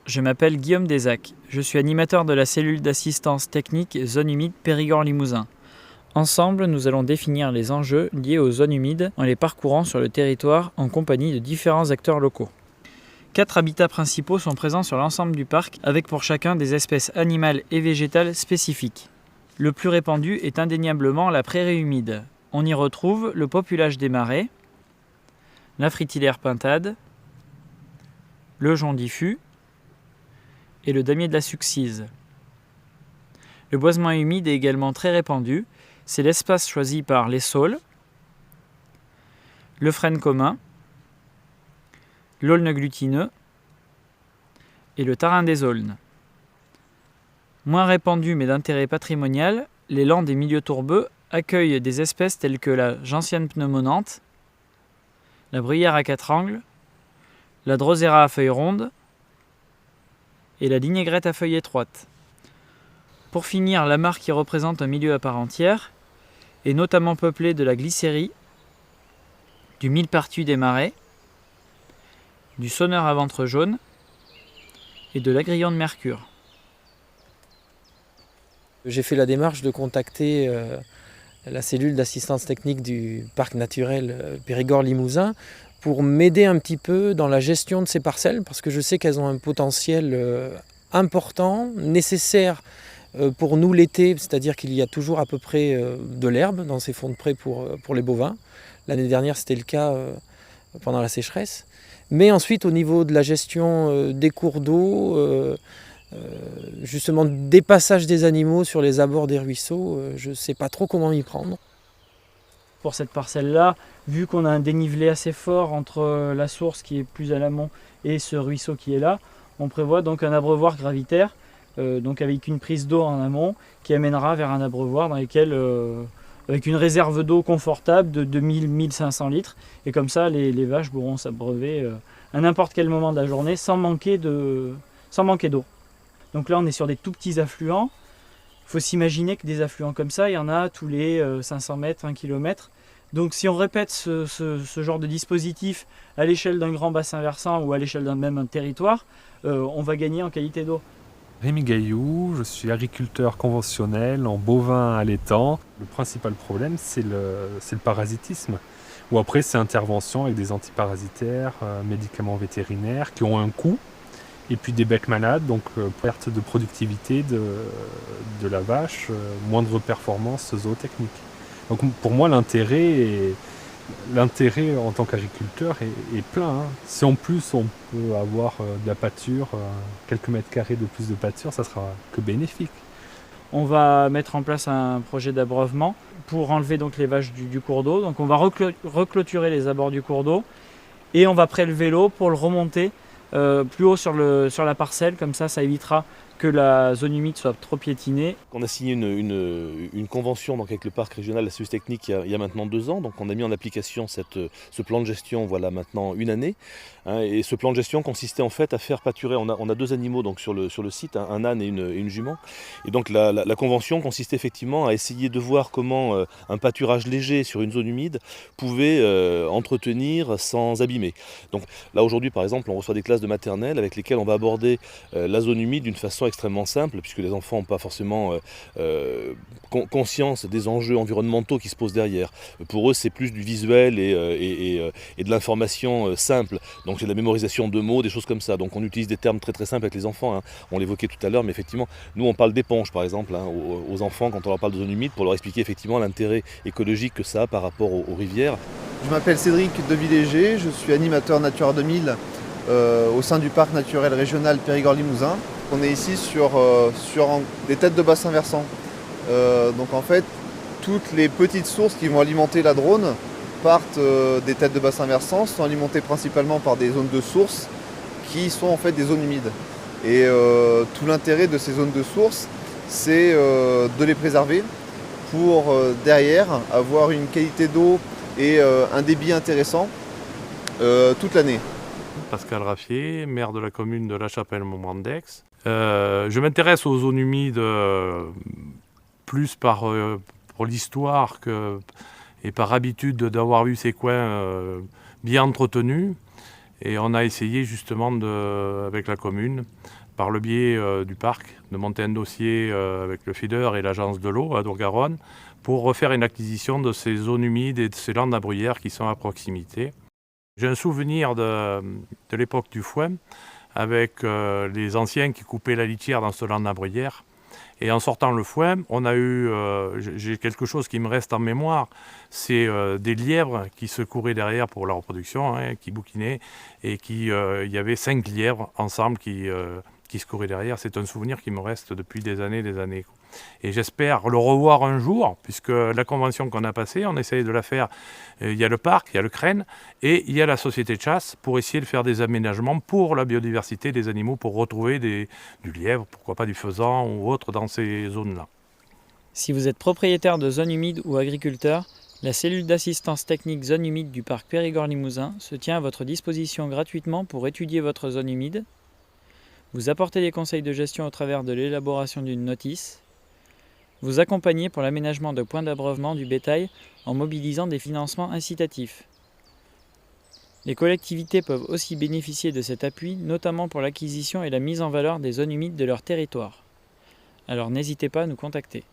je m'appelle Guillaume Desac. Je suis animateur de la cellule d'assistance technique zone humide Périgord-Limousin. Ensemble, nous allons définir les enjeux liés aux zones humides en les parcourant sur le territoire en compagnie de différents acteurs locaux. 4 habitats principaux sont présents sur l'ensemble du parc, avec pour chacun des espèces animales et végétales spécifiques. Le plus répandu est indéniablement la prairie humide. On y retrouve le populage des marais, la fritillaire pintade, le jonc diffus et le damier de la succise. Le boisement humide est également très répandu. C'est l'espace choisi par les saules, le frêne commun, l'aulne glutineux et le tarin des aulnes. Moins répandu mais d'intérêt patrimonial, les landes des milieux tourbeux accueillent des espèces telles que la gentiane pneumonante, la bruyère à 4 angles, la drosera à feuilles rondes et la lignaigrette à feuilles étroites. Pour finir, la mare qui représente un milieu à part entière est notamment peuplée de la glycérie, du millepertuis des marais, du sonneur à ventre jaune et de l'agrillon de mercure. J'ai fait la démarche de contacter la cellule d'assistance technique du parc naturel Périgord-Limousin pour m'aider un petit peu dans la gestion de ces parcelles, parce que je sais qu'elles ont un potentiel important, nécessaire pour nous l'été, c'est-à-dire qu'il y a toujours à peu près de l'herbe dans ces fonds de pré pour les bovins. L'année dernière, c'était le cas pendant la sécheresse. Mais ensuite, au niveau de la gestion des cours d'eau, justement des passages des animaux sur les abords des ruisseaux, je ne sais pas trop comment m'y prendre. Pour cette parcelle-là, vu qu'on a un dénivelé assez fort entre la source qui est plus à l'amont et ce ruisseau qui est là, on prévoit donc un abreuvoir gravitaire, donc avec une prise d'eau en amont qui amènera vers un abreuvoir dans lequel, avec une réserve d'eau confortable de 2000-1500 litres. Et comme ça, les vaches pourront s'abreuver à n'importe quel moment de la journée sans manquer d'eau. Donc là, on est sur des tout petits affluents. Il faut s'imaginer que des affluents comme ça, il y en a tous les 500 mètres, 1 km. Donc si on répète ce genre de dispositif à l'échelle d'un grand bassin versant ou à l'échelle d'un même territoire, on va gagner en qualité d'eau. Rémi Gaillou, je suis agriculteur conventionnel en bovin allaitant. Le principal problème, c'est le parasitisme. Ou après, c'est intervention avec des antiparasitaires, médicaments vétérinaires qui ont un coût. Et puis des becs malades, donc perte de productivité de la vache, moindre performance zootechnique. Donc pour moi, l'intérêt en tant qu'agriculteur est plein. Hein. Si en plus on peut avoir de la pâture, quelques mètres carrés de plus de pâture, ça sera que bénéfique. On va mettre en place un projet d'abreuvement pour enlever donc les vaches du cours d'eau. Donc on va reclôturer les abords du cours d'eau et on va prélever l'eau pour le remonter plus haut sur la parcelle, comme ça évitera que la zone humide soit trop piétinée. On a signé une convention donc, avec le parc régional de la cellule technique il y a maintenant 2 ans. Donc on a mis en application ce plan de gestion voilà maintenant 1 année. Hein, et ce plan de gestion consistait en fait à faire pâturer. On a 2 animaux donc, sur le site, un âne et une jument. Et donc la convention consistait effectivement à essayer de voir comment un pâturage léger sur une zone humide pouvait entretenir sans abîmer. Donc là aujourd'hui par exemple on reçoit des classes de maternelle avec lesquelles on va aborder la zone humide d'une façon extrêmement simple, puisque les enfants n'ont pas forcément conscience des enjeux environnementaux qui se posent derrière. Pour eux, c'est plus du visuel et de l'information simple. Donc c'est de la mémorisation de mots, des choses comme ça. Donc on utilise des termes très très simples avec les enfants. Hein. On l'évoquait tout à l'heure, mais effectivement, nous on parle d'éponge par exemple hein, aux enfants quand on leur parle de zone humide pour leur expliquer effectivement l'intérêt écologique que ça a par rapport aux rivières. Je m'appelle Cédric de Villéger, je suis animateur Natura 2000 au sein du parc naturel régional Périgord-Limousin. On est ici sur des têtes de bassin versant. Donc en fait, toutes les petites sources qui vont alimenter la Drône partent des têtes de bassin versant, sont alimentées principalement par des zones de source qui sont en fait des zones humides. Et tout l'intérêt de ces zones de source, c'est de les préserver pour derrière avoir une qualité d'eau et un débit intéressant toute l'année. Pascal Raffier, maire de la commune de La Chapelle-Montbrand-d'Aix. Je m'intéresse aux zones humides plus pour l'histoire et par habitude d'avoir eu ces coins bien entretenus. Et on a essayé justement avec la commune, par le biais du parc, de monter un dossier avec le feeder et l'agence de l'eau à Dour-Garonne pour refaire une acquisition de ces zones humides et de ces landes à bruyère qui sont à proximité. J'ai un souvenir de l'époque du Fouin avec les anciens qui coupaient la litière dans ce land à bruyère. Et en sortant le Fouin, on a eu, j'ai quelque chose qui me reste en mémoire, c'est des lièvres qui se couraient derrière pour la reproduction, hein, qui bouquinaient, et il y avait 5 lièvres ensemble qui se couraient derrière. C'est un souvenir qui me reste depuis des années. Et j'espère le revoir un jour, puisque la convention qu'on a passée, on essaye de la faire. Il y a le parc, il y a le CREN, et il y a la société de chasse pour essayer de faire des aménagements pour la biodiversité des animaux, pour retrouver du lièvre, pourquoi pas du faisan ou autre dans ces zones-là. Si vous êtes propriétaire de zones humides ou agriculteur, la cellule d'assistance technique zone humide du parc Périgord-Limousin se tient à votre disposition gratuitement pour étudier votre zone humide, vous apporter des conseils de gestion au travers de l'élaboration d'une notice, vous accompagner pour l'aménagement de points d'abreuvement du bétail en mobilisant des financements incitatifs. Les collectivités peuvent aussi bénéficier de cet appui, notamment pour l'acquisition et la mise en valeur des zones humides de leur territoire. Alors n'hésitez pas à nous contacter.